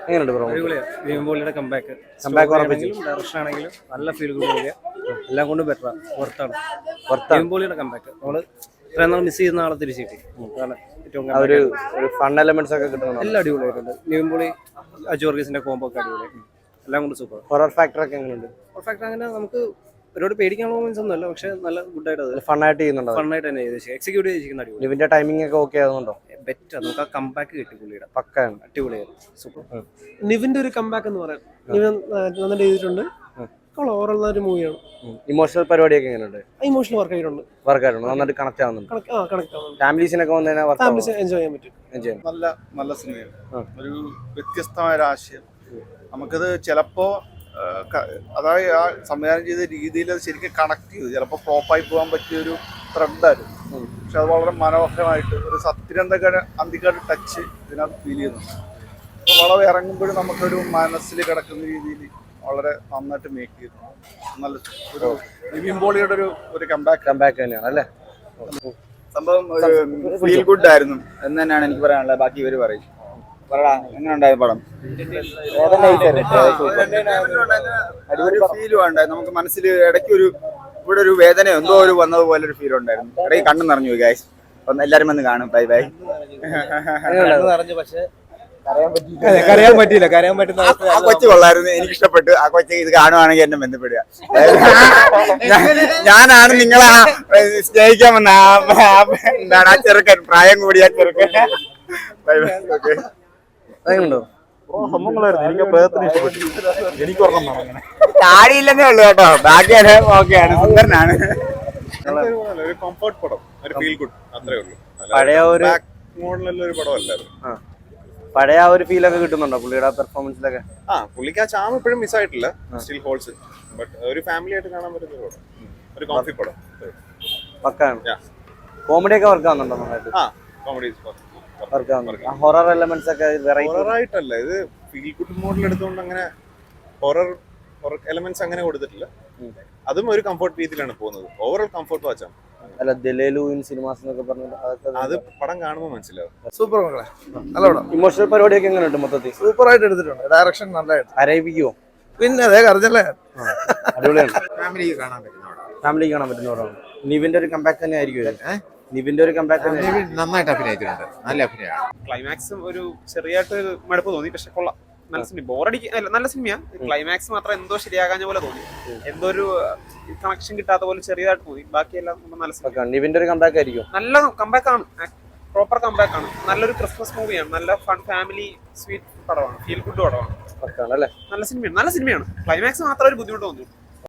എങ്ങനെയുണ്ട് bro? നിവിൻപോളിയുടെ comeback direction ആണെങ്കിലും നല്ല ഫീൽ ഗുഡ് മൂവിയ, എല്ലാം കൊണ്ടും ബെറ്റർ വർത്താണ്. നിവിൻപോളിയുടെ കമ്പാക്ക് നമ്മള് ഇത്രയും നാൾ മിസ് ചെയ്യുന്ന ആളെ തിരിച്ചു കിട്ടി. ഒരു ഫൺ എലമെന്റ്സ് ഒക്കെ കിട്ടുന്നുണ്ട്. എല്ലാം അടിപൊളിയായിട്ടുണ്ട്. നിവിൻപോളി അജോർഗീസിന്റെ കോമ്പോ ഒക്കെ അടിപൊളിയായി, എല്ലാം കൊണ്ട് സൂപ്പർ. ഹൊറർ ഫാക്ടർ ഒക്കെ എങ്ങനെയുണ്ട്? ഹൊറർ ഫാക്ടർ അങ്ങനെ നമുക്ക് ഒരുപാട് പേടിക്കാനുള്ള മീൻസ് ഒന്നുമല്ല, പക്ഷെ നല്ല ഗുഡായിട്ട് ഫണ്ണായിട്ട് ചെയ്യുന്നുണ്ടോ? ഫണ്ണായിട്ട് തന്നെ എക്സിക്യൂട്ട് ചെയ്തിരിക്കുന്ന അടിപൊളി. നിവിന്റെ ടൈമിംഗ് ഒക്കെ ഓക്കെ ആകുന്നുണ്ടോ? ബെറ്റർ. നമുക്ക് ആ കമ്പാക്ക് കിട്ടി പുള്ളിയുടെ, പക്കാണ്, അടിപൊളിയായിരുന്നു, സൂപ്പർ. നിവിന്റെ ഒരു കമ്പാക്ക് എന്ന് പറയാം, നിവിൻ നന്നായിട്ട് ചെയ്തിട്ടുണ്ട്. ഓവറോൾ ഒരു മൂവിയാണ്. ഇമോഷണൽ പരിപാടിയൊക്കെ എങ്ങനെയുണ്ട്? ഇമോഷണൽ വർക്ക് ആയിട്ടുണ്ട്, നന്നായിട്ട് കണക്ട് ആവുന്നുണ്ട്. കണക്ട് ആവുന്നുണ്ട്. ഫാമിലീസിനൊക്കെ ഫാമിലീസ് എൻജോയ് ചെയ്യാൻ പറ്റും. നല്ല സിനിമയാണ്. ഒരു വ്യത്യസ്തമായ ഒരു ആശയം. നമുക്കത് ചിലപ്പോ അതായത് ആ സംവിധാനം ചെയ്ത രീതിയിൽ അത് ശരിക്കും കണക്ട് ചെയ്തു. ചിലപ്പോൾ ഫ്ലോപ്പായി പോകാൻ പറ്റിയൊരു ത്രെഡായിരുന്നു, പക്ഷെ അത് വളരെ മനോഹരമായിട്ട് ഒരു സത്യനന്ദകര അന്തിക്കാട് ടച്ച് ഇതിനകത്ത് ഫീൽ ചെയ്യുന്നുണ്ട്. അപ്പോൾ വളരെ ഇറങ്ങുമ്പോഴും നമുക്കൊരു മനസ്സിൽ കിടക്കുന്ന രീതിയിൽ വളരെ നന്നായിട്ട് മേക്ക് ചെയ്തു. നല്ല ഒരു നിവിൻപോളിയുടെ ഒരു കമ്പാക്ക് തന്നെയാണ് അല്ലേ? സംഭവം ഫീൽ ഗുഡ് ആയിരുന്നു എന്ന് തന്നെയാണ് എനിക്ക് പറയാനുള്ളത്. ബാക്കി ഇവർ പറയും. എങ്ങനെ ഉണ്ടായത് പടം? ഒരു ഫീലും ഉണ്ടായിരുന്നു. നമുക്ക് മനസ്സിൽ ഇടയ്ക്ക് ഇവിടെ ഒരു വേദന എന്തോ ഒരു വന്നതുപോലെ ഒരു ഫീൽ ഉണ്ടായിരുന്നു. ഇടയ്ക്ക് കണ്ണു നിറഞ്ഞു പോയി ഗൈസ്. അപ്പം എല്ലാവരും വന്ന് കാണും. Bye bye. കരയാൻ പറ്റിയില്ല. ആ കൊച്ചു കൊള്ളായിരുന്നു, എനിക്ക് ഇഷ്ടപ്പെട്ടു. ആ കൊച്ചു ഇത് കാണുവാണെങ്കിൽ എന്നെ ബന്ധപ്പെടുക. ഞാനാണ് നിങ്ങളെ സ്നേഹിക്കാൻ വന്ന എന്താണ് ആ ചെറുക്കൻ, പ്രായം കൂടിയ ചെറുക്കൻ. Bye bye. ഓക്കെ. താടിയില്ലെന്നേ ഉള്ളു കേട്ടോ, ബാക്കിയാണ് ഓക്കെയാണ്, സുന്ദരനാണ്. ഒരു കംഫർട്ട് പടം, ഒരു ഫീൽ ഗുഡ്, അത്രേ ഉള്ളൂ. പഴയ ഒരു മോഡലുള്ള ഒരു പടമല്ലായിരുന്നു. പഴയ ഒരു ഫീലൊക്കെ കിട്ടുന്നുണ്ടോ പുള്ളിയുടെ പെർഫോമൻസിലൊക്കെ? പുള്ളിക്ക് ആ ചാം ഇപ്പോഴും മിസ്സായിട്ടില്ല, സ്റ്റിൽ ഹോൾസ്. ബട്ട് ഒരു ഫാമിലി ആയിട്ട് കാണാൻ പറ്റുന്ന പടം, ഒരു കോമഡി പടം. പക്കാണ്. കോമഡി ഒക്കെ വർക്ക് ആവുന്നുണ്ടോ നന്നായിട്ട്? കോമഡി ഹൊറർ എലമെന്റ്സ് ഒക്കെ ഹൊററായിട്ടല്ല, ഇത് ഫീൽ ഗുഡ് മോഡൽ എടുത്തുകൊണ്ട് അങ്ങനെ ഹൊറർ എലമെന്റ്സ് അങ്ങനെ കൊടുത്തിട്ടില്ല. അതും ഒരു കംഫർട്ട് രീതിയിലാണ് പോകുന്നത്. ഓവറോൾ കംഫർട്ട് വാച്ചാം. അല്ല ദലേലു ഇൻ സിനിമാസ് എന്നൊക്കെ പറഞ്ഞിട്ട് അത് പടം കാണുമ്പോൾ മനസ്സിലാവും. സൂപ്പർ മക്കളെ, നല്ല പടം. ഇമോഷണൽ പരിപാടിയൊക്കെ എങ്ങനെയുണ്ട്? മൊത്തത്തിൽ സൂപ്പർ ആയിട്ട് എടുത്തിട്ടുണ്ട്. ഡയറക്ഷൻ നല്ലതായിട്ട്. അരയിപ്പിക്കുവോ? പിന്നെ അതേ കറിഞ്ഞല്ലേ, അടിപൊളിയാണ്. ഫാമിലിക്ക് കാണാൻ പറ്റുന്ന പടമാണ്. നിവിന്റെ ഒരു കമ്പാക്ക് തന്നെ ആയിരിക്കും. നിവിന്റെ ഒരു കമ്പാക്ക് നന്നായിട്ട് അഭിനയിച്ചിട്ടുണ്ട്. നല്ല അഭിനയമാണ്. ക്ലൈമാക്സും ഒരു ചെറിയായിട്ട് മടുപ്പ് തോന്നി, പക്ഷെ കൊള്ളാം. നല്ല സിനിമ, ബോറടിക്ക് നല്ല സിനിമയാണ്. ക്ലൈമാക്സ് മാത്രം എന്തോ ശരിയാകാഞ്ഞ പോലെ തോന്നി, എന്തോ ഒരു കണക്ഷൻ കിട്ടാത്ത പോലെ ചെറിയതായിട്ട് തോന്നി. ബാക്കിയെല്ലാം നല്ല സിനിമ. നിവിന്റെ ഒരു കമ്പാക്ക് ആയിരിക്കും. നല്ല കമ്പാക്ക് ആണ്, പ്രോപ്പർ കമ്പാക്ക് ആണ്. നല്ലൊരു ക്രിസ്മസ് മൂവിയാണ്, നല്ല ഫൺ ഫാമിലി സ്വീറ്റ് പടമാണ്, ഫീൽ ഗുഡ് പടമാണ്. അല്ലേ? നല്ല സിനിമയാണ്. ക്ലൈമാക്സ് മാത്രം ഒരു ബുദ്ധിമുട്ട് തോന്നി.